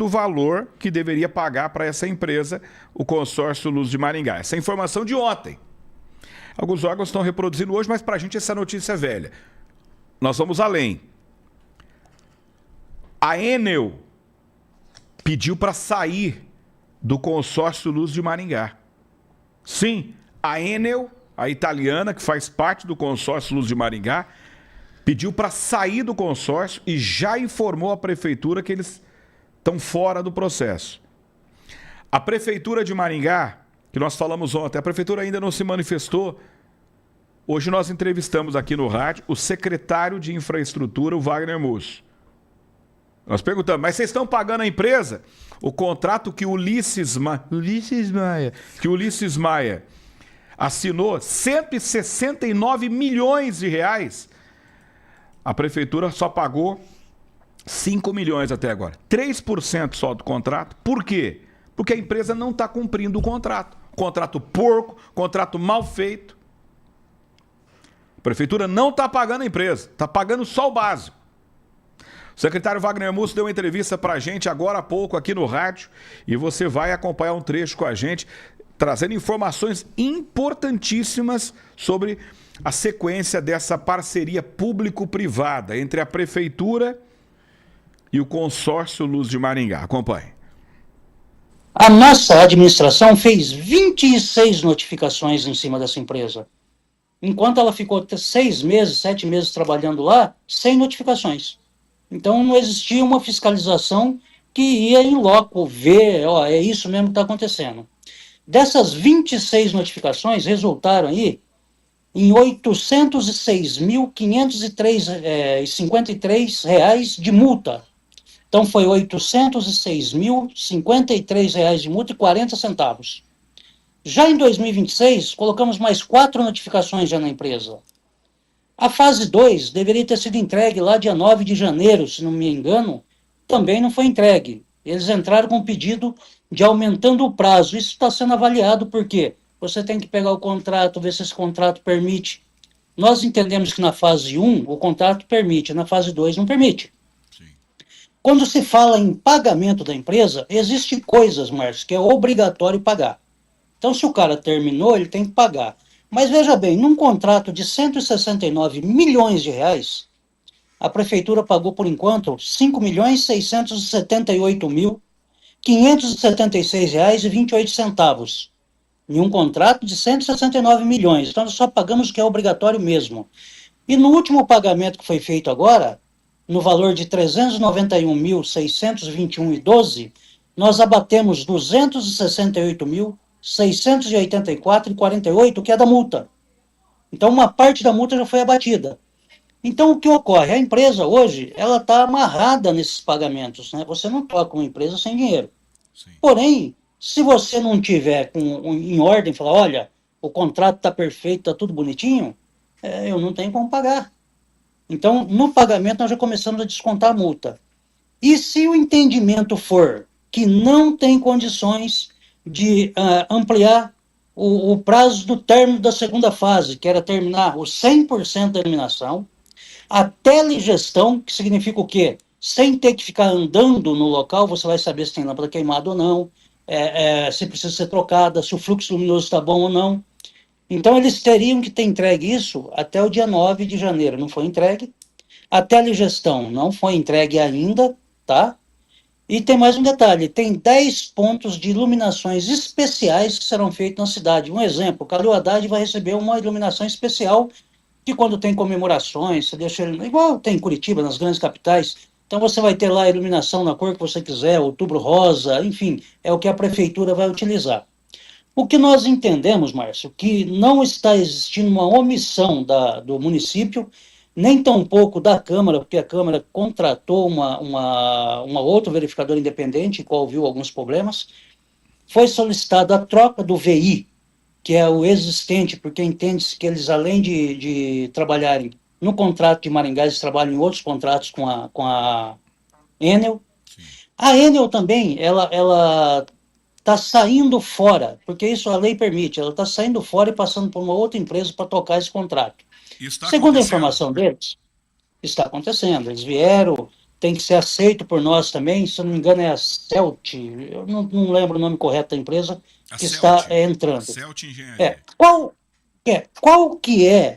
do valor que deveria pagar para essa empresa, o consórcio Luz de Maringá. Essa é a informação de ontem. Alguns órgãos estão reproduzindo hoje, mas para a gente essa notícia é velha. Nós vamos além. A Enel pediu para sair do consórcio Luz de Maringá. Sim, a Enel, a italiana, que faz parte do consórcio Luz de Maringá, pediu para sair do consórcio e já informou a prefeitura que eles estão fora do processo. A prefeitura de Maringá, que nós falamos ontem, a prefeitura ainda não se manifestou. Hoje nós entrevistamos aqui no rádio o secretário de infraestrutura, o Wagner Musso. Nós perguntamos, mas vocês estão pagando a empresa? O contrato que o Ulisses Maia assinou, 169 milhões de reais. A prefeitura só pagou 5 milhões até agora. 3% só do contrato. Por quê? Porque a empresa não está cumprindo o contrato. Contrato porco, contrato mal feito. A prefeitura não está pagando a empresa, está pagando só o básico. O secretário Wagner Musso deu uma entrevista para a gente agora há pouco aqui no rádio e você vai acompanhar um trecho com a gente, trazendo informações importantíssimas sobre a sequência dessa parceria público-privada entre a prefeitura e o consórcio Luz de Maringá. Acompanhe. A nossa administração fez 26 notificações em cima dessa empresa. Enquanto ela ficou 6 meses, 7 meses trabalhando lá, sem notificações. Então não existia uma fiscalização que ia em loco ver, ó, é isso mesmo que está acontecendo. Dessas 26 notificações, resultaram aí em R$ 806.553,53 reais de multa. Então foi R$ 806.053 reais de multa e 40 centavos. Já em 2026, colocamos mais 4 notificações já na empresa. A fase 2 deveria ter sido entregue lá dia 9 de janeiro, se não me engano, também não foi entregue. Eles entraram com um pedido de aumentando o prazo. Isso está sendo avaliado porque você tem que pegar o contrato, ver se esse contrato permite. Nós entendemos que na fase 1 o contrato permite, na fase 2 não permite. Sim. Quando se fala em pagamento da empresa, existem coisas, Márcio, que é obrigatório pagar. Então, se o cara terminou, ele tem que pagar. Mas veja bem, num contrato de 169 milhões de reais, a prefeitura pagou, por enquanto, R$ 5.678.576,28. Em um contrato de 169 milhões. Então, nós só pagamos o que é obrigatório mesmo. E no último pagamento que foi feito agora, no valor de R$ 391.621,12, nós abatemos R$ 268.684,48, que é da multa. Então, uma parte da multa já foi abatida. Então, o que ocorre? A empresa hoje, ela está amarrada nesses pagamentos, né? Você não toca uma empresa sem dinheiro. Sim. Porém, se você não tiver em ordem, falar, olha, o contrato está perfeito, está tudo bonitinho, eu não tenho como pagar. Então, no pagamento, nós já começamos a descontar a multa. E se o entendimento for que não tem condições de ampliar o prazo do término da segunda fase, que era terminar os 100% da iluminação, a telegestão, que significa o quê? Sem ter que ficar andando no local, você vai saber se tem lâmpada queimada ou não, se precisa ser trocada, se o fluxo luminoso está bom ou não. Então, eles teriam que ter entregue isso até o dia 9 de janeiro. Não foi entregue. A telegestão não foi entregue ainda, tá? E tem mais um detalhe, tem 10 pontos de iluminações especiais que serão feitos na cidade. Um exemplo, Calil Haddad vai receber uma iluminação especial que quando tem comemorações, você deixa ele, igual tem em Curitiba, nas grandes capitais, então você vai ter lá a iluminação na cor que você quiser, outubro rosa, enfim, é o que a prefeitura vai utilizar. O que nós entendemos, Márcio, que não está existindo uma omissão do município, nem tampouco da Câmara, porque a Câmara contratou uma outra verificadora independente, qual viu alguns problemas, foi solicitada a troca do VI, que é o existente, porque entende-se que eles, além de trabalharem no contrato de Maringá, eles trabalham em outros contratos com a Enel. Sim. A Enel também, ela está saindo fora, porque isso a lei permite, ela está saindo fora e passando por uma outra empresa para tocar esse contrato. Segundo a informação deles, está acontecendo. Eles vieram, tem que ser aceito por nós também, se eu não me engano é a Celt, eu não lembro o nome correto da empresa, que está entrando. Celt Engenharia. Qual que é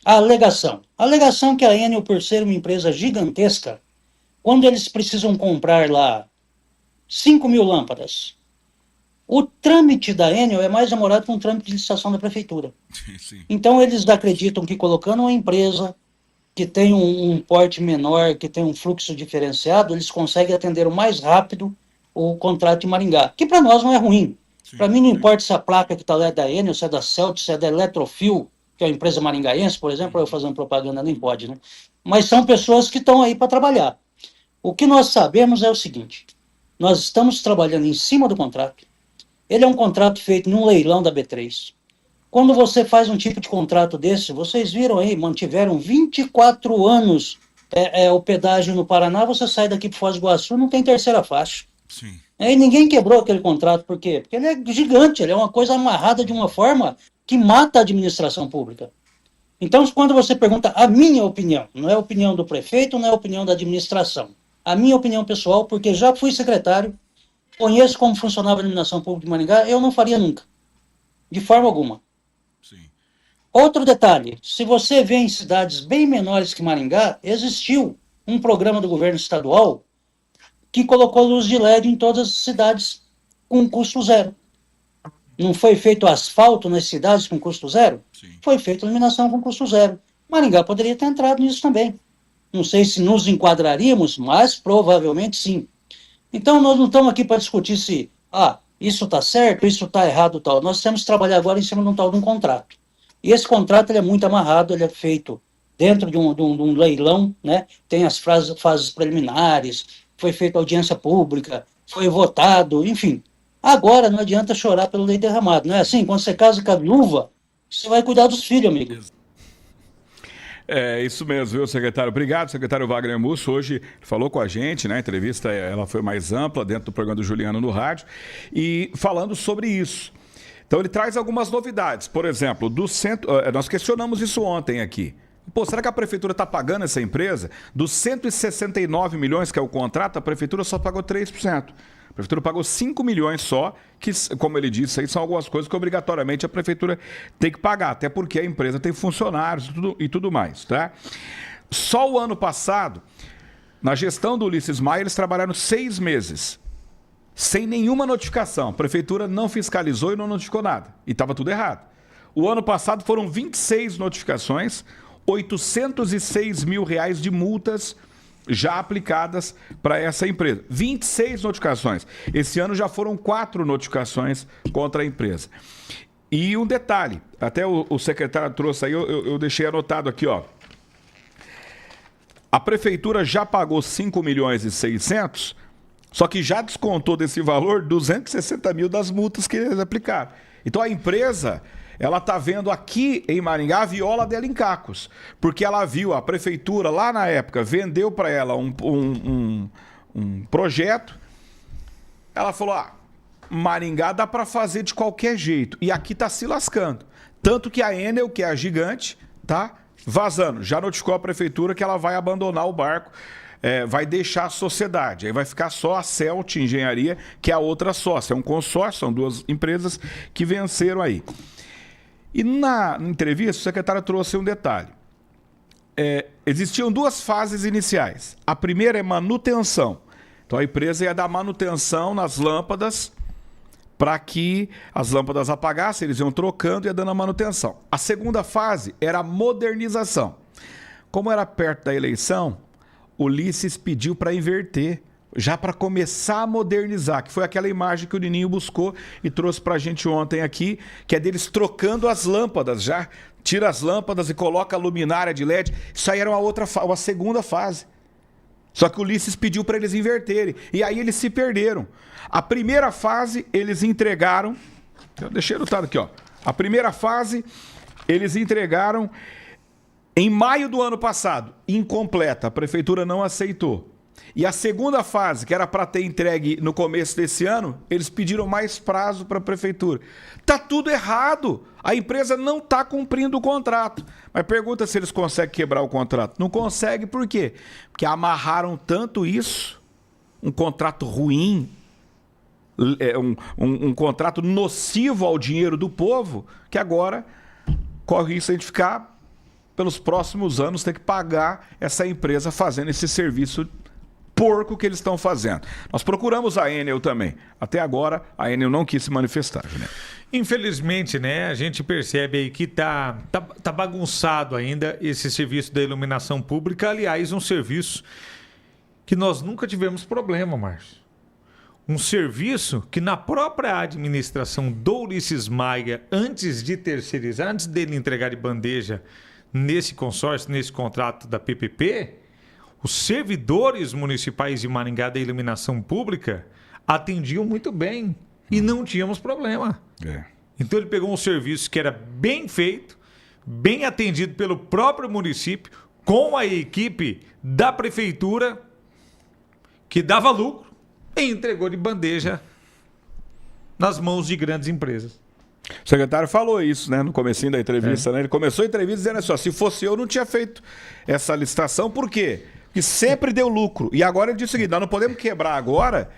a alegação? A alegação que a Enel, por ser uma empresa gigantesca, quando eles precisam comprar lá 5.000 lâmpadas, o trâmite da Enel é mais demorado que um trâmite de licitação da prefeitura. Sim. Então, eles acreditam que colocando uma empresa que tem um porte menor, que tem um fluxo diferenciado, eles conseguem atender o mais rápido o contrato de Maringá, que para nós não é ruim. Para mim não importa se a placa que está lá é da Enel, se é da Celt, se é da Eletrofil, que é uma empresa maringaense, por exemplo, eu fazendo propaganda nem pode, né? Mas são pessoas que estão aí para trabalhar. O que nós sabemos é o seguinte, nós estamos trabalhando em cima do contrato, ele é um contrato feito num leilão da B3. Quando você faz um tipo de contrato desse, vocês viram aí, mantiveram 24 anos o pedágio no Paraná, você sai daqui para Foz do Iguaçu, não tem terceira faixa. Sim. E ninguém quebrou aquele contrato, por quê? Porque ele é gigante, ele é uma coisa amarrada de uma forma que mata a administração pública. Então, quando você pergunta a minha opinião, não é a opinião do prefeito, não é a opinião da administração, a minha opinião pessoal, porque já fui secretário, conheço como funcionava a iluminação pública de Maringá, eu não faria nunca, de forma alguma. Sim. Outro detalhe, se você vê em cidades bem menores que Maringá, existiu um programa do governo estadual que colocou luz de LED em todas as cidades com custo zero. Não foi feito asfalto nas cidades com custo zero? Sim. Foi feita iluminação com custo zero. Maringá poderia ter entrado nisso também. Não sei se nos enquadraríamos, mas provavelmente sim. Então, nós não estamos aqui para discutir se isso está certo, isso está errado, tal. Nós temos que trabalhar agora em cima de um contrato. E esse contrato ele é muito amarrado, ele é feito dentro de um leilão, né? Tem as fases preliminares, foi feita audiência pública, foi votado, enfim. Agora não adianta chorar pelo leite derramado, não é assim? Quando você casa com a viúva, você vai cuidar dos filhos, amigo. É isso mesmo, viu, secretário? Obrigado, secretário Wagner Musso. Hoje falou com a gente, né? A entrevista ela foi mais ampla dentro do programa do Juliano no rádio e falando sobre isso. Então ele traz algumas novidades. Por exemplo, nós questionamos isso ontem aqui. Pô, será que a prefeitura está pagando essa empresa? Dos 169 milhões que é o contrato, a prefeitura só pagou 3%. A prefeitura pagou 5 milhões só, que, como ele disse, aí são algumas coisas que obrigatoriamente a prefeitura tem que pagar, até porque a empresa tem funcionários e tudo mais, tá? Só o ano passado, na gestão do Ulisses Maia, eles trabalharam 6 meses, sem nenhuma notificação. A prefeitura não fiscalizou e não notificou nada. E estava tudo errado. O ano passado foram 26 notificações, 806 mil reais de multas já aplicadas para essa empresa. 26 notificações. Esse ano já foram 4 notificações contra a empresa. E um detalhe, até o secretário trouxe aí, eu deixei anotado aqui, ó. A prefeitura já pagou 5 milhões e 600, só que já descontou desse valor 260 mil das multas que eles aplicaram. Então a empresa, ela está vendo aqui em Maringá a viola dela em cacos, porque ela viu, a prefeitura lá na época vendeu para ela um projeto, ela falou, Maringá dá para fazer de qualquer jeito, e aqui está se lascando. Tanto que a Enel, que é a gigante, tá vazando, já notificou a prefeitura que ela vai abandonar o barco, vai deixar a sociedade, aí vai ficar só a Celt Engenharia, que é a outra sócia, é um consórcio, são 2 empresas que venceram aí. E na entrevista, o secretário trouxe um detalhe. Existiam 2 fases iniciais. A primeira é manutenção. Então a empresa ia dar manutenção nas lâmpadas para que as lâmpadas apagassem, eles iam trocando e ia dando a manutenção. A segunda fase era a modernização. Como era perto da eleição, Ulisses pediu para inverter, já para começar a modernizar, que foi aquela imagem que o Nininho buscou e trouxe para a gente ontem aqui, que é deles trocando as lâmpadas já. Tira as lâmpadas e coloca a luminária de LED. Isso aí era uma segunda fase. Só que o Ulisses pediu para eles inverterem. E aí eles se perderam. A primeira fase, eles entregaram... Eu deixei anotado aqui, ó. A primeira fase, eles entregaram em maio do ano passado. Incompleta. A prefeitura não aceitou. E a segunda fase, que era para ter entregue no começo desse ano, eles pediram mais prazo para a prefeitura. Tá tudo errado. A empresa não está cumprindo o contrato. Mas pergunta se eles conseguem quebrar o contrato. Não consegue por quê? Porque amarraram tanto isso, um contrato ruim, um contrato nocivo ao dinheiro do povo, que agora corre isso a gente ficar, pelos próximos anos, ter que pagar essa empresa fazendo esse serviço porco que eles estão fazendo. Nós procuramos a Enel também. Até agora, a Enel não quis se manifestar, né? Infelizmente, né, a gente percebe aí que tá bagunçado ainda esse serviço da iluminação pública. Aliás, um serviço que nós nunca tivemos problema, Márcio. Um serviço que na própria administração do Ulisses Maia, antes de terceirizar, antes dele entregar de bandeja nesse consórcio, nesse contrato da PPP, os servidores municipais de Maringá da iluminação pública atendiam muito bem e não tínhamos problema. Então ele pegou um serviço que era bem feito, bem atendido pelo próprio município, com a equipe da prefeitura, que dava lucro, e entregou de bandeja nas mãos de grandes empresas. O secretário falou isso, né, no comecinho da entrevista, né? Ele começou a entrevista dizendo assim, ó, se fosse eu não tinha feito essa licitação. Por quê? Porque sempre deu lucro. E agora ele disse o seguinte, nós não podemos quebrar agora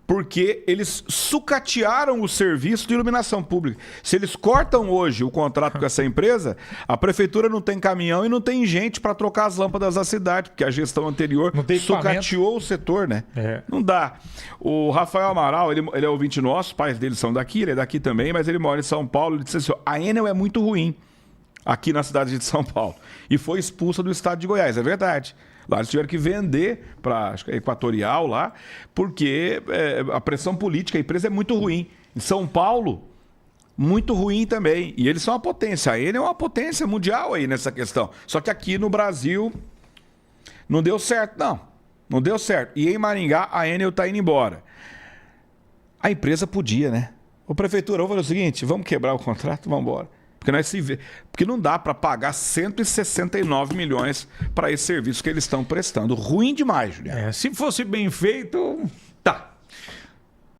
porque eles sucatearam o serviço de iluminação pública. Se eles cortam hoje o contrato com essa empresa, a prefeitura não tem caminhão e não tem gente para trocar as lâmpadas da cidade, porque a gestão anterior sucateou o setor, né? Não dá. O Rafael Amaral, ele é ouvinte nosso, os pais dele são daqui, ele é daqui também, mas ele mora em São Paulo. Ele disse assim, a Enel é muito ruim aqui na cidade de São Paulo e foi expulsa do estado de Goiás. É verdade. Lá eles tiveram que vender para a Equatorial lá, porque a pressão política, a empresa é muito ruim. Em São Paulo, muito ruim também. E eles são uma potência. A Enel é uma potência mundial aí nessa questão. Só que aqui no Brasil não deu certo, não. Não deu certo. E em Maringá, a Enel está indo embora. A empresa podia, né? O prefeitura, vamos fazer o seguinte, vamos quebrar o contrato, vamos embora. Porque não dá para pagar 169 milhões para esse serviço que eles estão prestando. Ruim demais, Juliano. Se fosse bem feito,